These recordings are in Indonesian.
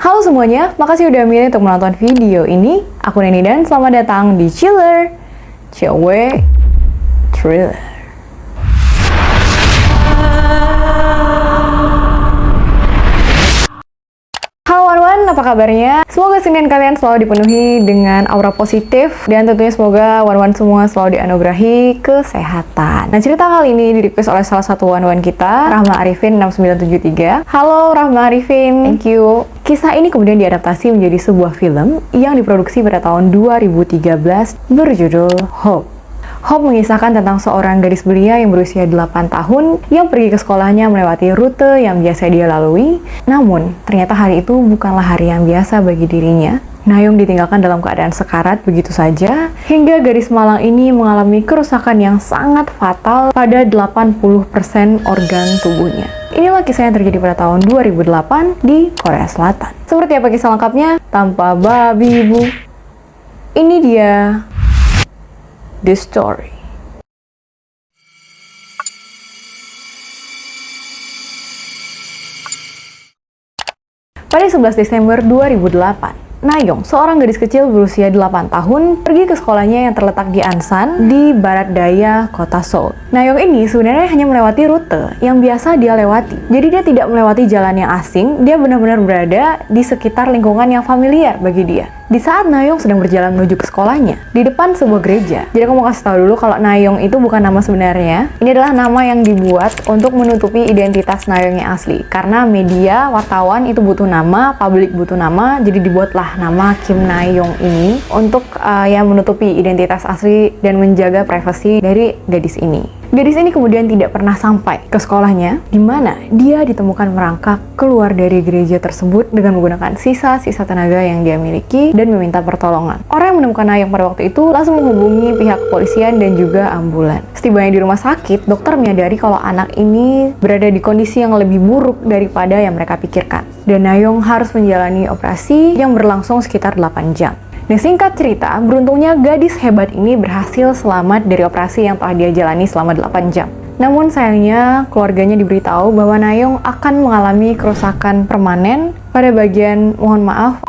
Halo semuanya, makasih udah milih untuk menonton video ini. Aku Neni dan selamat datang di Chiller, Cewek Thriller. Halo Wanwan, apa kabarnya? Semoga Senin kalian selalu dipenuhi dengan aura positif dan tentunya semoga Wanwan semua selalu dianugerahi kesehatan. Nah, cerita kali ini di-request oleh salah satu Wanwan kita, Rahma Arifin 6973. Halo Rahma Arifin, thank you. Kisah ini kemudian diadaptasi menjadi sebuah film yang diproduksi pada tahun 2013 berjudul Hope. Hope mengisahkan tentang seorang gadis belia yang berusia 8 tahun yang pergi ke sekolahnya melewati rute yang biasa dia lalui. Namun, ternyata hari itu bukanlah hari yang biasa bagi dirinya. Nayong ditinggalkan dalam keadaan sekarat begitu saja, hingga gadis malang ini mengalami kerusakan yang sangat fatal pada 80% organ tubuhnya. Inilah kisah yang terjadi pada tahun 2008 di Korea Selatan. Seperti apa kisah lengkapnya? Tanpa babi bu. Ini dia The Story. Pada 11 Desember 2008, Nayong, seorang gadis kecil berusia 8 tahun, pergi ke sekolahnya yang terletak di Ansan, di barat daya kota Seoul. Nayong ini sebenarnya hanya melewati rute yang biasa dia lewati. Jadi dia tidak melewati jalan yang asing, dia benar-benar berada di sekitar lingkungan yang familiar bagi dia. Di saat Nayong sedang berjalan menuju ke sekolahnya, di depan sebuah gereja. Jadi aku mau kasih tahu dulu kalau Nayong itu bukan nama sebenarnya. Ini adalah nama yang dibuat untuk menutupi identitas Nayong yang asli. Karena media, wartawan itu butuh nama, publik butuh nama, jadi dibuatlah nama Kim Nayong ini untuk menutupi identitas asli dan menjaga privasi dari gadis ini. Gadis ini kemudian tidak pernah sampai ke sekolahnya, di mana dia ditemukan merangkak keluar dari gereja tersebut dengan menggunakan sisa-sisa tenaga yang dia miliki dan meminta pertolongan. Orang yang menemukan Nayong pada waktu itu langsung menghubungi pihak kepolisian dan juga ambulan. Setibanya di rumah sakit, dokter menyadari kalau anak ini berada di kondisi yang lebih buruk daripada yang mereka pikirkan. Dan Nayong harus menjalani operasi yang berlangsung sekitar 8 jam. Nah, singkat cerita, beruntungnya gadis hebat ini berhasil selamat dari operasi yang telah dia jalani selama 8 jam. Namun sayangnya, keluarganya diberitahu bahwa Nayong akan mengalami kerusakan permanen pada bagian, mohon maaf,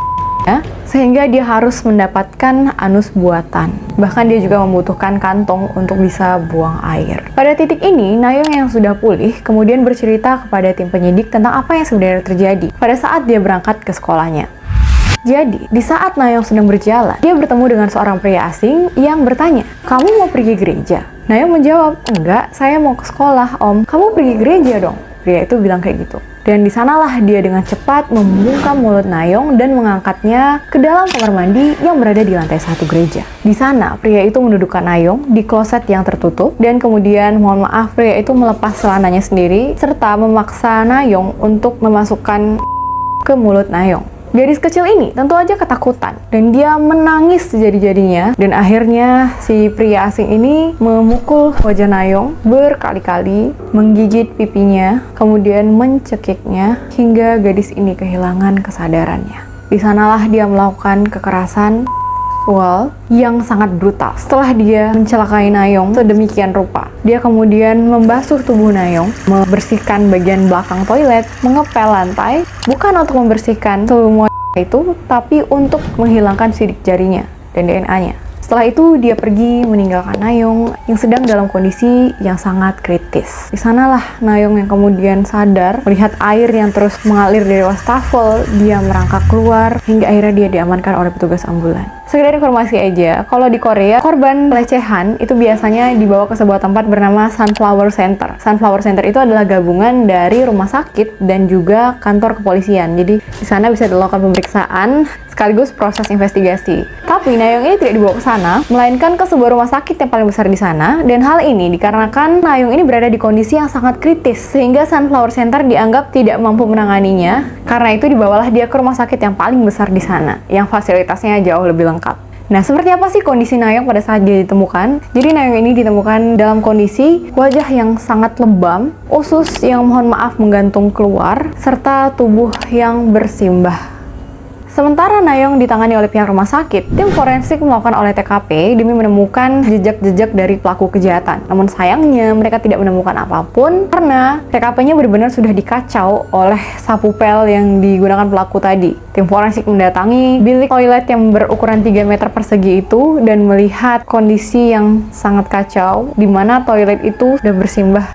ya, sehingga dia harus mendapatkan anus buatan. Bahkan dia juga membutuhkan kantong untuk bisa buang air. Pada titik ini, Nayong yang sudah pulih kemudian bercerita kepada tim penyidik tentang apa yang sebenarnya terjadi pada saat dia berangkat ke sekolahnya. Jadi, di saat Nayong sedang berjalan, dia bertemu dengan seorang pria asing yang bertanya, "Kamu mau pergi gereja?" Nayong menjawab, "Enggak, saya mau ke sekolah, Om." "Kamu pergi gereja dong." Pria itu bilang kayak gitu. Dan di sanalah dia dengan cepat membungkam mulut Nayong dan mengangkatnya ke dalam kamar mandi yang berada di lantai 1 gereja. Di sana, pria itu mendudukkan Nayong di kloset yang tertutup dan kemudian, mohon maaf, pria itu melepas celananya sendiri serta memaksa Nayong untuk memasukkan ke mulut Nayong. Gadis kecil ini tentu aja ketakutan dan dia menangis sejadi-jadinya dan akhirnya si pria asing ini memukul wajah Nayong berkali-kali, menggigit pipinya, kemudian mencekiknya hingga gadis ini kehilangan kesadarannya. Di sanalah dia melakukan kekerasan seksual yang sangat brutal. Setelah dia mencelakai Nayong sedemikian rupa, dia kemudian membasuh tubuh Nayong, membersihkan bagian belakang toilet, mengepel lantai, bukan untuk membersihkan semua itu, tapi untuk menghilangkan sidik jarinya dan DNA-nya. Setelah itu, dia pergi meninggalkan Nayong yang sedang dalam kondisi yang sangat kritis. Di sanalah Nayong yang kemudian sadar melihat air yang terus mengalir dari wastafel. Dia merangkak keluar hingga akhirnya dia diamankan oleh petugas ambulan. Sekedar informasi aja, kalau di Korea, korban pelecehan itu biasanya dibawa ke sebuah tempat bernama Sunflower Center. Sunflower Center itu adalah gabungan dari rumah sakit dan juga kantor kepolisian. Jadi di sana bisa dilakukan pemeriksaan sekaligus proses investigasi. Tapi Nayong ini tidak dibawa ke sana, melainkan ke sebuah rumah sakit yang paling besar di sana. Dan hal ini dikarenakan Nayong ini berada di kondisi yang sangat kritis, sehingga Sunflower Center dianggap tidak mampu menanganinya. Karena itu dibawalah dia ke rumah sakit yang paling besar di sana, yang fasilitasnya jauh lebih lengkap. Nah, seperti apa sih kondisi Nayong pada saat dia ditemukan? Jadi Nayong ini ditemukan dalam kondisi wajah yang sangat lebam, usus yang mohon maaf menggantung keluar, serta tubuh yang bersimbah Sementara Nayong ditangani oleh pihak rumah sakit, tim forensik melakukan olah TKP demi menemukan jejak-jejak dari pelaku kejahatan. Namun sayangnya mereka tidak menemukan apapun karena TKP-nya benar-benar sudah dikacau oleh sapu pel yang digunakan pelaku tadi. Tim forensik mendatangi bilik toilet yang berukuran 3 meter persegi itu dan melihat kondisi yang sangat kacau, di mana toilet itu sudah bersimbah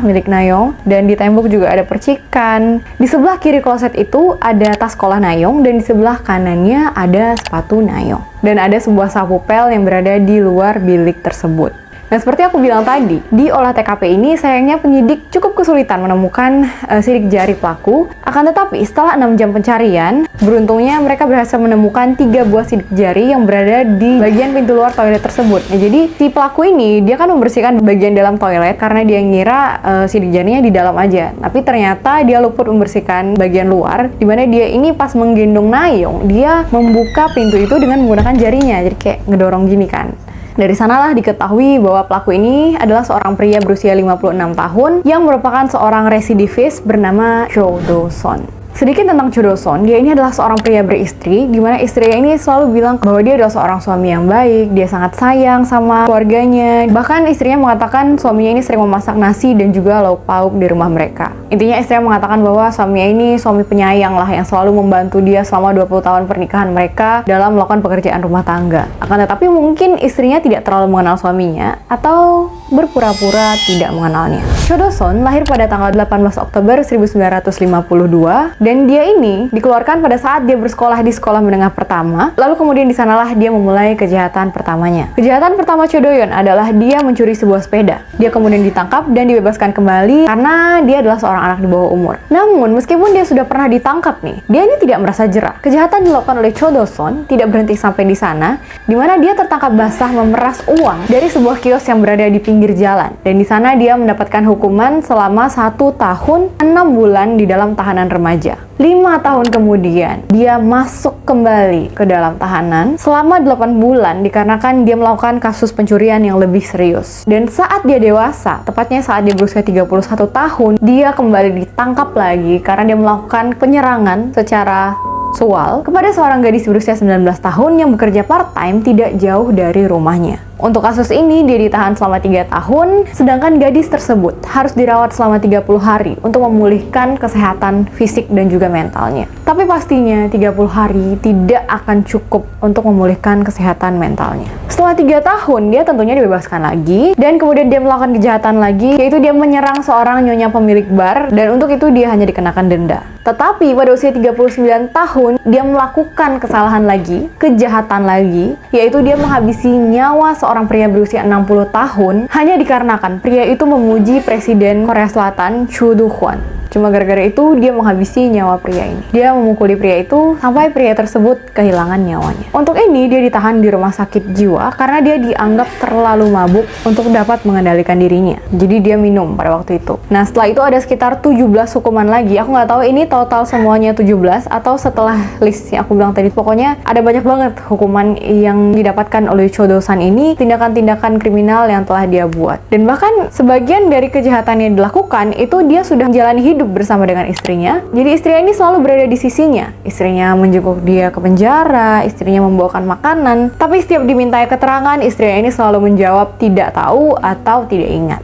milik Nayong, dan di tembok juga ada percikan. Di sebelah kiri kloset itu ada tas sekolah Nayong, dan di sebelah kanannya ada sepatu Nayong. Dan ada sebuah sapu pel yang berada di luar bilik tersebut. Nah, seperti aku bilang tadi, di olah TKP ini sayangnya penyidik cukup kesulitan menemukan sidik jari pelaku. Akan tetapi, setelah 6 jam pencarian, beruntungnya mereka berhasil menemukan 3 buah sidik jari yang berada di bagian pintu luar toilet tersebut. Nah, jadi si pelaku ini, dia kan membersihkan bagian dalam toilet karena dia ngira sidik jarinya di dalam aja. Tapi ternyata dia luput membersihkan bagian luar, dimana dia ini pas menggendong Nayong, dia membuka pintu itu dengan menggunakan jarinya. Jadi kayak ngedorong gini kan. Dari sanalah diketahui bahwa pelaku ini adalah seorang pria berusia 56 tahun yang merupakan seorang residivis bernama Cho Do-son. Sedikit tentang Cho Do-son, dia ini adalah seorang pria beristri, di mana istrinya ini selalu bilang bahwa dia adalah seorang suami yang baik, dia sangat sayang sama keluarganya. Bahkan istrinya mengatakan suaminya ini sering memasak nasi dan juga lauk pauk di rumah mereka. Intinya istrinya mengatakan bahwa suaminya ini suami penyayang lah, yang selalu membantu dia selama 20 tahun pernikahan mereka dalam melakukan pekerjaan rumah tangga. Akan tetapi mungkin istrinya tidak terlalu mengenal suaminya atau berpura-pura tidak mengenalnya. Cho Do-son lahir pada tanggal 18 Oktober 1952 dan dia ini dikeluarkan pada saat dia bersekolah di sekolah menengah pertama. Lalu kemudian di sanalah dia memulai kejahatan pertamanya. Kejahatan pertama Cho Do-yeon adalah dia mencuri sebuah sepeda. Dia kemudian ditangkap dan dibebaskan kembali karena dia adalah seorang anak di bawah umur. Namun meskipun dia sudah pernah ditangkap nih, dia ini tidak merasa jera. Kejahatan dilakukan oleh Cho Do-son tidak berhenti sampai di sana, di mana dia tertangkap basah memeras uang dari sebuah kios yang berada di pinggir jalan. Dan di sana dia mendapatkan hukuman selama 1 tahun 6 bulan di dalam tahanan remaja. 5 tahun kemudian, dia masuk kembali ke dalam tahanan selama 8 bulan dikarenakan dia melakukan kasus pencurian yang lebih serius. Dan saat dia dewasa, tepatnya saat dia berusia 31 tahun, dia kembali ditangkap lagi karena dia melakukan penyerangan secara seksual kepada seorang gadis berusia 19 tahun yang bekerja part-time tidak jauh dari rumahnya. Untuk kasus ini, dia ditahan selama 3 tahun, sedangkan gadis tersebut harus dirawat selama 30 hari untuk memulihkan kesehatan fisik dan juga mentalnya. Tapi pastinya 30 hari tidak akan cukup untuk memulihkan kesehatan mentalnya. Setelah 3 tahun, dia tentunya dibebaskan lagi, dan kemudian dia melakukan kejahatan lagi, yaitu dia menyerang seorang nyonya pemilik bar, dan untuk itu dia hanya dikenakan denda. Tetapi pada usia 39 tahun, dia melakukan kesalahan lagi, kejahatan lagi, yaitu dia menghabisi nyawa seorang pria berusia 60 tahun hanya dikarenakan pria itu memuji Presiden Korea Selatan Cho Do-hwan. Cuma gara-gara itu dia menghabisi nyawa pria ini. Dia memukuli pria itu sampai pria tersebut kehilangan nyawanya. Untuk ini dia ditahan di rumah sakit jiwa karena dia dianggap terlalu mabuk untuk dapat mengendalikan dirinya. Jadi dia minum pada waktu itu. Nah, setelah itu ada sekitar 17 hukuman lagi. Aku nggak tahu ini total semuanya 17 atau setelah list yang aku bilang tadi. Pokoknya ada banyak banget hukuman yang didapatkan oleh Cho Do-son ini, tindakan-tindakan kriminal yang telah dia buat. Dan bahkan sebagian dari kejahatan yang dilakukan itu dia sudah menjalani hidup bersama dengan istrinya. Jadi istrinya ini selalu berada di sisinya. Istrinya menjenguk dia ke penjara, istrinya membawakan makanan. Tapi setiap dimintai keterangan, istrinya ini selalu menjawab tidak tahu atau tidak ingat.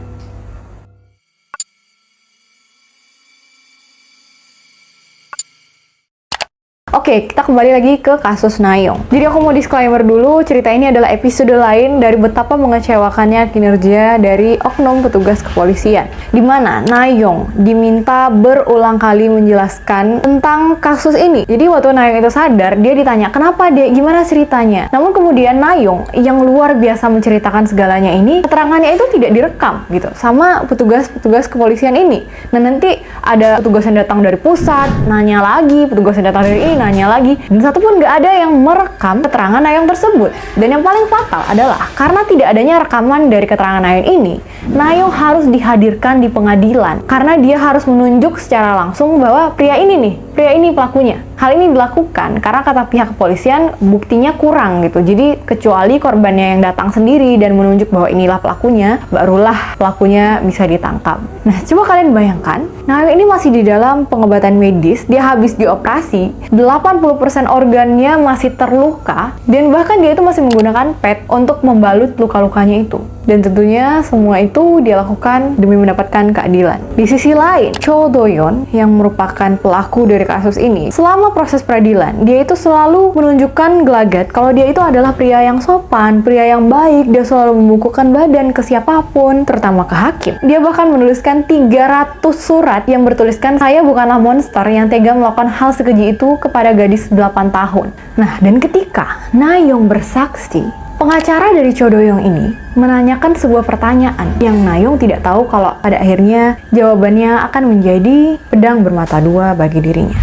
Oke, kita kembali lagi ke kasus Nayong. Jadi aku mau disclaimer dulu, cerita ini adalah episode lain dari betapa mengecewakannya kinerja dari oknum petugas kepolisian. Di mana Nayong diminta berulang kali menjelaskan tentang kasus ini. Jadi waktu Nayong itu sadar, dia ditanya, kenapa dek, gimana ceritanya? Namun kemudian Nayong yang luar biasa menceritakan segalanya ini, keterangannya itu tidak direkam gitu sama petugas kepolisian ini. Nah nanti ada petugas yang datang dari pusat, nanya lagi, petugas yang datang dari ini, nanya lagi, dan satu pun nggak ada yang merekam keterangan Nayong tersebut. Dan yang paling fatal adalah karena tidak adanya rekaman dari keterangan Nayong ini, Nayong harus dihadirkan di pengadilan karena dia harus menunjuk secara langsung bahwa pria ini nih pria ini pelakunya. Hal ini dilakukan karena kata pihak kepolisian buktinya kurang gitu. Jadi kecuali korbannya yang datang sendiri dan menunjuk bahwa inilah pelakunya, barulah pelakunya bisa ditangkap. Nah, coba kalian bayangkan, Nahyong ini masih di dalam pengobatan medis, dia habis dioperasi, 80% organnya masih terluka, dan bahkan dia itu masih menggunakan pad untuk membalut luka-lukanya itu. Dan tentunya semua itu dia lakukan demi mendapatkan keadilan. Di sisi lain, Cho Do-yeon yang merupakan pelaku dari kasus ini, selama proses peradilan, dia itu selalu menunjukkan gelagat kalau dia itu adalah pria yang sopan, pria yang baik, dia selalu membukukan badan ke siapapun, terutama ke hakim. Dia bahkan menuliskan 300 surat yang bertuliskan, "Saya bukanlah monster yang tega melakukan hal sekeji itu kepada gadis 8 tahun. Nah, dan ketika Nahyong bersaksi, pengacara dari Cho Do-yeon ini menanyakan sebuah pertanyaan yang Nahyong tidak tahu kalau pada akhirnya jawabannya akan menjadi pedang bermata dua bagi dirinya.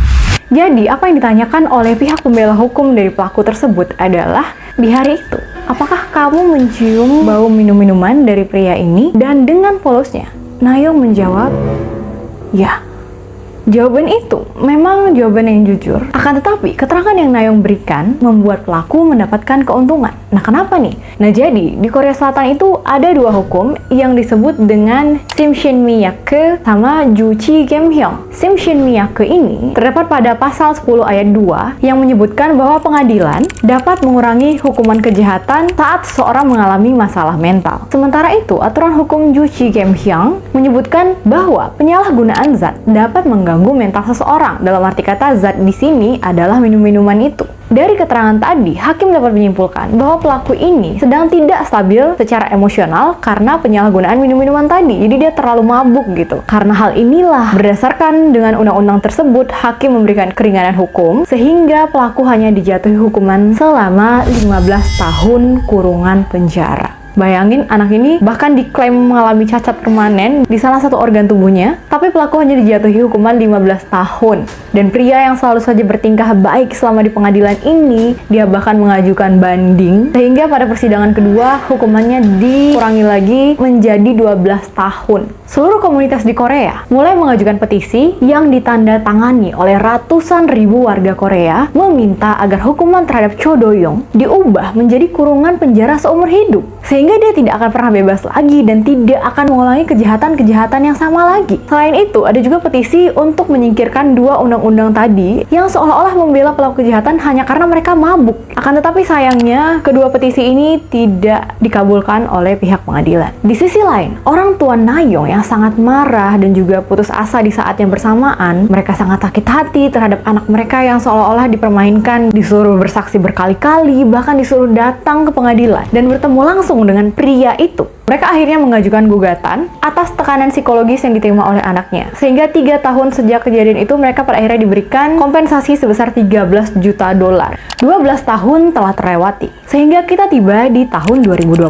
Jadi, apa yang ditanyakan oleh pihak pembela hukum dari pelaku tersebut adalah, di hari itu, apakah kamu mencium bau minum-minuman dari pria ini? Dan dengan polosnya, Nahyong menjawab, ya. Jawaban itu memang jawaban yang jujur, akan tetapi keterangan yang Nahyong berikan membuat pelaku mendapatkan keuntungan. Nah, kenapa nih? Nah, jadi di Korea Selatan itu ada dua hukum yang disebut dengan Simshinmiyake sama Juchi Gemhyong. Simshinmiyake ini terdapat pada pasal 10 ayat 2 yang menyebutkan bahwa pengadilan dapat mengurangi hukuman kejahatan saat seseorang mengalami masalah mental. Sementara itu, aturan hukum Juchi Gemhyong menyebutkan bahwa penyalahgunaan zat dapat mengganggu mental seseorang. Dalam arti kata, zat di sini adalah minum-minuman itu. Dari keterangan tadi, hakim dapat menyimpulkan bahwa pelaku ini sedang tidak stabil secara emosional karena penyalahgunaan minum-minuman tadi. Jadi dia terlalu mabuk gitu. Karena hal inilah, berdasarkan dengan undang-undang tersebut, hakim memberikan keringanan hukum sehingga pelaku hanya dijatuhi hukuman selama 15 tahun kurungan penjara. Bayangin, anak ini bahkan diklaim mengalami cacat permanen di salah satu organ tubuhnya, tapi pelaku hanya dijatuhi hukuman 15 tahun. Dan pria yang selalu saja bertingkah baik selama di pengadilan ini, dia bahkan mengajukan banding, sehingga pada persidangan kedua, hukumannya dikurangi lagi menjadi 12 tahun. Seluruh komunitas di Korea mulai mengajukan petisi yang ditandatangani oleh ratusan ribu warga Korea, meminta agar hukuman terhadap Cho Do-yeon diubah menjadi kurungan penjara seumur hidup, sehingga dia tidak akan pernah bebas lagi dan tidak akan mengulangi kejahatan-kejahatan yang sama lagi. Selain itu, ada juga petisi untuk menyingkirkan dua undang-undang tadi yang seolah-olah membela pelaku kejahatan hanya karena mereka mabuk. Akan tetapi sayangnya, kedua petisi ini tidak dikabulkan oleh pihak pengadilan. Di sisi lain, orang tua Nahyong yang sangat marah dan juga putus asa di saat yang bersamaan, mereka sangat sakit hati terhadap anak mereka yang seolah-olah dipermainkan, disuruh bersaksi berkali-kali, bahkan disuruh datang ke pengadilan dan bertemu langsung dengan pria itu. Mereka akhirnya mengajukan gugatan atas tekanan psikologis yang diterima oleh anaknya. Sehingga 3 tahun sejak kejadian itu, mereka pada akhirnya diberikan kompensasi sebesar 13 juta dolar. 12 tahun telah terlewati. Sehingga kita tiba di tahun 2020,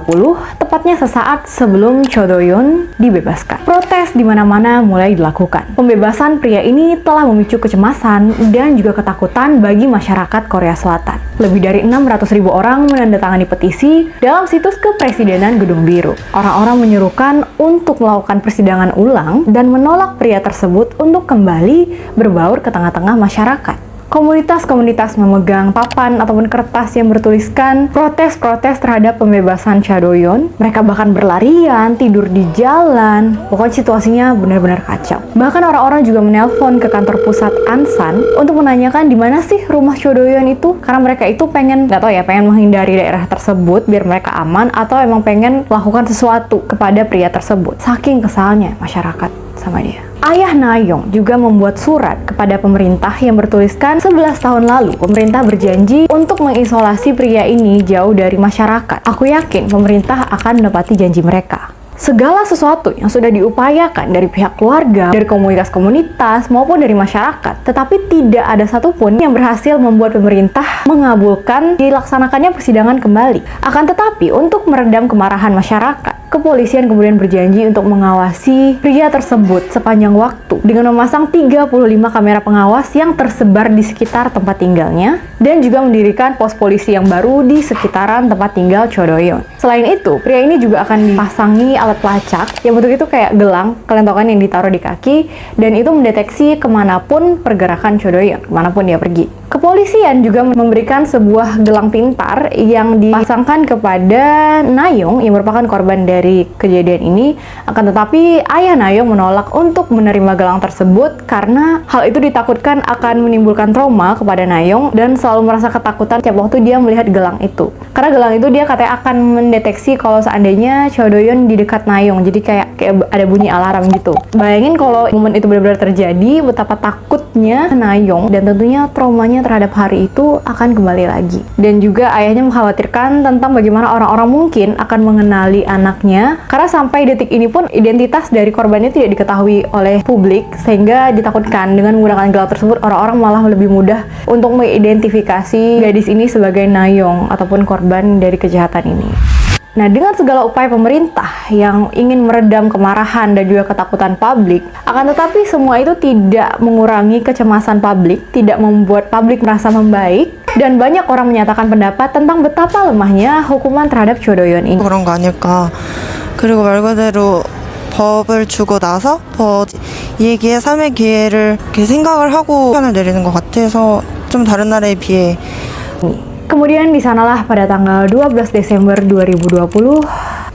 tepatnya sesaat sebelum Cho Do-yeon dibebaskan. Protes di mana-mana mulai dilakukan. Pembebasan pria ini telah memicu kecemasan dan juga ketakutan bagi masyarakat Korea Selatan. Lebih dari 600.000 orang menandatangani petisi dalam situs kepresidenan Gedung Biru. Orang-orang menyerukan untuk melakukan persidangan ulang dan menolak pria tersebut untuk kembali berbaur ke tengah-tengah masyarakat. Komunitas-komunitas memegang papan ataupun kertas yang bertuliskan protes-protes terhadap pembebasan Cho Do-yeon. Mereka bahkan berlarian, tidur di jalan. Pokoknya situasinya benar-benar kacau. Bahkan orang-orang juga menelpon ke kantor pusat Ansan untuk menanyakan di mana sih rumah Cho Do-yeon itu, karena mereka itu pengen, nggak tahu ya, pengen menghindari daerah tersebut biar mereka aman, atau emang pengen melakukan sesuatu kepada pria tersebut. Saking kesalnya masyarakat sama dia. Ayah Nahyong juga membuat surat kepada pemerintah yang bertuliskan 11 tahun lalu pemerintah berjanji untuk mengisolasi pria ini jauh dari masyarakat. Aku yakin pemerintah akan menepati janji mereka. Segala sesuatu yang sudah diupayakan dari pihak keluarga, dari komunitas-komunitas, maupun dari masyarakat, tetapi tidak ada satupun yang berhasil membuat pemerintah mengabulkan dilaksanakannya persidangan kembali. Akan tetapi, untuk meredam kemarahan masyarakat, Kepolisian kemudian berjanji untuk mengawasi pria tersebut sepanjang waktu dengan memasang 35 kamera pengawas yang tersebar di sekitar tempat tinggalnya dan juga mendirikan pos polisi yang baru di sekitaran tempat tinggal Cho Do-yeon. Selain itu, pria ini juga akan dipasangi alat pelacak yang bentuk itu kayak gelang, kelentongan yang ditaruh di kaki, dan itu mendeteksi kemanapun pergerakan Cho Do-yeon, kemanapun dia pergi. Kepolisian juga memberikan sebuah gelang pintar yang dipasangkan kepada Na-young yang merupakan korban dari kejadian ini. Akan tetapi ayah Na-young menolak untuk menerima gelang tersebut karena hal itu ditakutkan akan menimbulkan trauma kepada Na-young dan selalu merasa ketakutan setiap waktu dia melihat gelang itu. Karena gelang itu dia katanya akan mendeteksi kalau seandainya Cho Do-yeon di dekat Na-young, jadi kayak ada bunyi alarm gitu. Bayangin kalau momen itu benar-benar terjadi, betapa takutnya Na-young dan tentunya traumanya terhadap hari itu akan kembali lagi. Dan juga ayahnya mengkhawatirkan tentang bagaimana orang-orang mungkin akan mengenali anaknya, karena sampai detik ini pun identitas dari korbannya tidak diketahui oleh publik, sehingga ditakutkan dengan menggunakan gelang tersebut orang-orang malah lebih mudah untuk mengidentifikasi gadis ini sebagai Na-young ataupun korban dari kejahatan ini. Nah, dengan segala upaya pemerintah yang ingin meredam kemarahan dan juga ketakutan publik, akan tetapi semua itu tidak mengurangi kecemasan publik, tidak membuat publik merasa membaik, dan banyak orang menyatakan pendapat tentang betapa lemahnya hukuman terhadap Cho Do-yeon ini. 그런 거 아닐까. 그리고 말 그대로 법을 주고 나서 더 얘기의 삶의 기회를 이렇게 생각을 하고 판을 내리는 것 같아서 좀 다른 나라에 비해. Kemudian di sanalah pada tanggal 12 Desember 2020,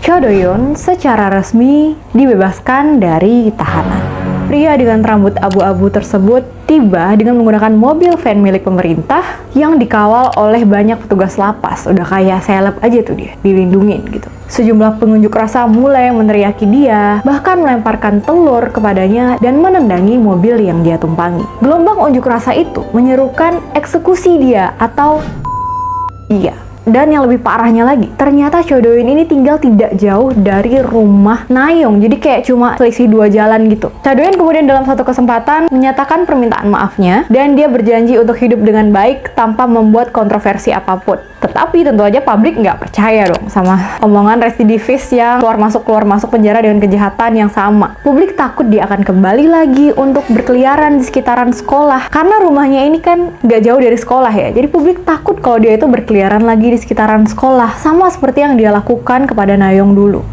Cho Do-yeon secara resmi dibebaskan dari tahanan. Pria dengan rambut abu-abu tersebut tiba dengan menggunakan mobil van milik pemerintah yang dikawal oleh banyak petugas lapas. Udah kayak seleb aja tuh dia, dilindungin gitu. Sejumlah pengunjuk rasa mulai meneriaki dia, bahkan melemparkan telur kepadanya dan menendangi mobil yang dia tumpangi. Gelombang unjuk rasa itu menyerukan eksekusi dia atau iya. Dan yang lebih parahnya lagi, ternyata Cho Do-yeon ini tinggal tidak jauh dari rumah Na-young. Jadi kayak cuma selisih 2 jalan gitu. Cho Do-yeon kemudian dalam satu kesempatan menyatakan permintaan maafnya dan dia berjanji untuk hidup dengan baik tanpa membuat kontroversi apapun. Tetapi tentu aja publik nggak percaya dong sama omongan residivis yang keluar masuk penjara dengan kejahatan yang sama. Publik takut dia akan kembali lagi untuk berkeliaran di sekitaran sekolah. Karena rumahnya ini kan nggak jauh dari sekolah ya. Jadi publik takut kalau dia itu berkeliaran lagi di sekitaran sekolah, sama seperti yang dia lakukan kepada Na-young dulu.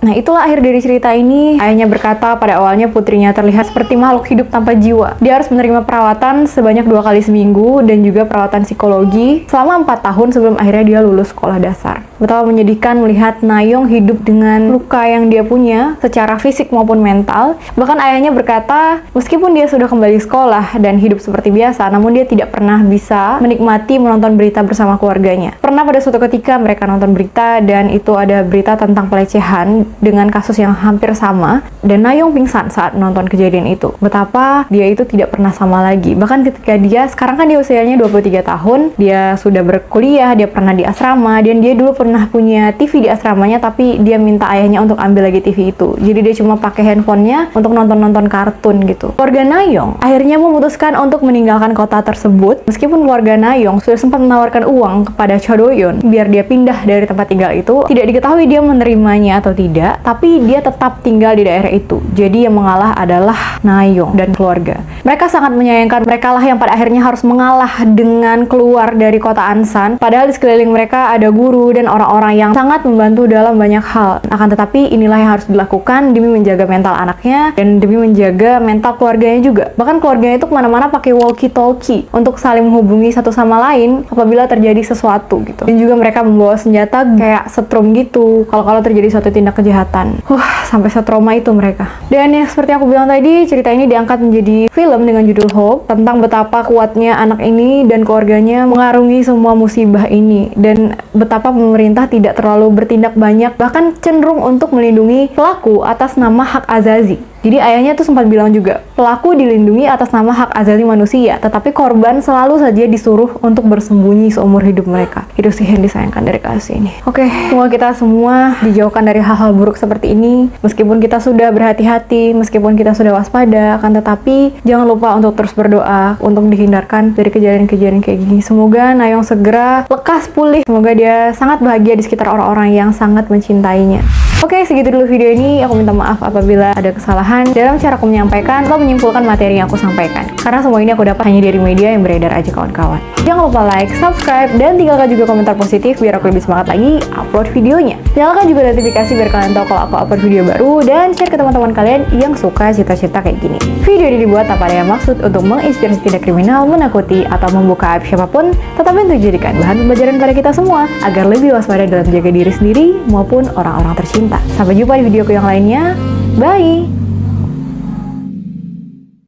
Nah, itulah akhir dari cerita ini. Ayahnya berkata pada awalnya putrinya terlihat seperti makhluk hidup tanpa jiwa. Dia harus menerima perawatan sebanyak 2 kali seminggu dan juga perawatan psikologi selama 4 tahun sebelum akhirnya dia lulus sekolah dasar. Betapa menyedihkan melihat Na-young hidup dengan luka yang dia punya secara fisik maupun mental. Bahkan ayahnya berkata, meskipun dia sudah kembali sekolah dan hidup seperti biasa, namun dia tidak pernah bisa menikmati menonton berita bersama keluarganya. Pernah pada suatu ketika mereka nonton berita dan itu ada berita tentang pelecehan dengan kasus yang hampir sama, dan Na-young pingsan saat menonton kejadian itu. Betapa dia itu tidak pernah sama lagi. Bahkan ketika dia, sekarang kan dia usianya 23 tahun, dia sudah berkuliah, dia pernah di asrama, dan dia dulu pernah punya TV di asramanya, tapi dia minta ayahnya untuk ambil lagi TV itu. Jadi dia cuma pakai handphonenya untuk nonton-nonton kartun gitu. Keluarga Na-young akhirnya memutuskan untuk meninggalkan kota tersebut, meskipun keluarga Na-young sudah sempat menawarkan uang kepada Cho Do-yeon biar dia pindah dari tempat tinggal itu. Tidak diketahui dia menerimanya atau tidak, tapi dia tetap tinggal di daerah itu. Jadi yang mengalah adalah Na-young dan keluarga. Mereka sangat menyayangkan mereka lah yang pada akhirnya harus mengalah dengan keluar dari kota Ansan. Padahal di sekeliling mereka ada guru dan orang-orang yang sangat membantu dalam banyak hal. Akan tetapi inilah yang harus dilakukan demi menjaga mental anaknya dan demi menjaga mental keluarganya juga. Bahkan keluarganya itu kemana-mana pakai walkie-talkie untuk saling menghubungi satu sama lain apabila terjadi sesuatu gitu. Dan juga mereka membawa senjata kayak setrum gitu kalau terjadi suatu tindak kejahatan. Sampai setrauma itu mereka. Dan yang seperti aku bilang tadi, cerita ini diangkat menjadi film dengan judul Hope, tentang betapa kuatnya anak ini dan keluarganya mengarungi semua musibah ini, dan betapa pemerintah tidak terlalu bertindak banyak, bahkan cenderung untuk melindungi pelaku atas nama hak azazi. Jadi ayahnya tuh sempat bilang juga, pelaku dilindungi atas nama hak asasi manusia, tetapi korban selalu saja disuruh untuk bersembunyi seumur hidup mereka. Itu sih yang disayangkan dari kasus ini. Oke, semoga kita semua dijauhkan dari hal-hal buruk seperti ini. Meskipun kita sudah berhati-hati, meskipun kita sudah waspada, akan tetapi jangan lupa untuk terus berdoa untuk dihindarkan dari kejadian-kejadian kayak gini. Semoga Nayeong segera lekas pulih. Semoga dia sangat bahagia di sekitar orang-orang yang sangat mencintainya. Oke, segitu dulu video ini. Aku minta maaf apabila ada kesalahan dalam cara aku menyampaikan atau menyimpulkan materi yang aku sampaikan. Karena semua ini aku dapat hanya dari media yang beredar aja kawan-kawan. Jangan lupa like, subscribe, dan tinggalkan juga komentar positif biar aku lebih semangat lagi upload videonya. Nyalakan juga notifikasi biar kalian tahu kalau aku upload video baru dan share ke teman-teman kalian yang suka cerita-cerita kayak gini. Video ini dibuat tanpa ada maksud untuk menginspirasi tindak kriminal, menakuti, atau membuka aib siapapun, tetapi untuk dijadikan bahan pembelajaran pada kita semua agar lebih waspada dalam menjaga diri sendiri maupun orang-orang tercinta. Sampai jumpa di videoku yang lainnya. Bye!